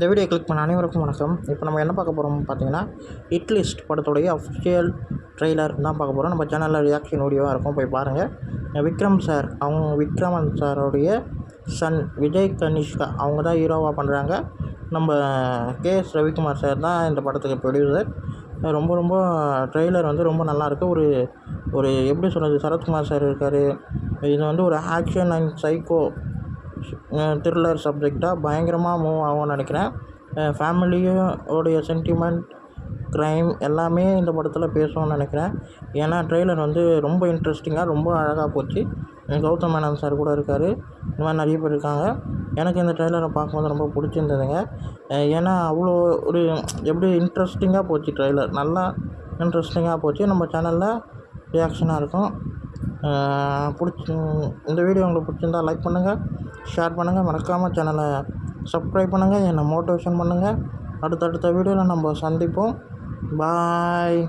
இந்த video click பண்ண அனைவருக்கும் வணக்கம். இப்போ நம்ம என்ன பார்க்க போகிறோம் பார்த்தீங்கன்னா, ஹிட் லிஸ்ட் படத்துடைய அஃபிஷியல் ட்ரெய்லர் தான் பார்க்க போகிறோம். நம்ம சேனலில் ரியாக்ஷன் வீடியோவாக இருக்கும், போய் பாருங்கள். விக்ரமன் சாரோடைய சன் விஜய் கனிஷ்கா அவங்க தான் ஹீரோவாக பண்ணுறாங்க. நம்ம கேஎஸ் ரவிக்குமார் சார் தான் இந்த படத்துக்கு ப்ரொடியூசர். ரொம்ப ட்ரெய்லர் வந்து ரொம்ப நல்லாயிருக்கு. ஒரு எப்படி சொல்கிறது, சரத்குமார் சார் இருக்கார். இது வந்து ஒரு ஆக்ஷன் அண்ட் சைக்கோ த்ரில்லர் சப்ஜெக்டாக பயங்கரமாக மூவ் ஆகும்னு நினைக்கிறேன். ஃபேமிலியோடைய சென்டிமெண்ட், க்ரைம் எல்லாமே இந்த படத்தில் பேசுவோம்னு நினைக்கிறேன். ஏன்னா ட்ரெய்லர் வந்து ரொம்ப இன்ட்ரெஸ்டிங்காக ரொம்ப அழகாக போச்சு. கௌதம் மேனன் சார் கூட இருக்கார். இந்த மாதிரி நிறைய பேர் இருக்காங்க. எனக்கு இந்த ட்ரெய்லரை பார்க்கும்போது ரொம்ப பிடிச்சிருந்ததுங்க. ஏன்னா அவ்வளோ ஒரு எப்படி இன்ட்ரெஸ்டிங்காக போச்சு ட்ரெய்லர். நல்லா இன்ட்ரெஸ்டிங்காக போச்சு. நம்ம சேனலில் ரியாக்ஷனாக இருக்கும். இந்த வீடியோ உங்களுக்கு பிடிச்சிருந்தால் லைக் பண்ணுங்கள், ஷேர் பண்ணுங்கள், மறக்காமல் சேனலை சப்ஸ்கிரைப் பண்ணுங்கள், என்னை மோட்டிவேஷன் பண்ணுங்கள். அடுத்தடுத்த வீடியோவில் நம்ம சந்திப்போம். பாய்.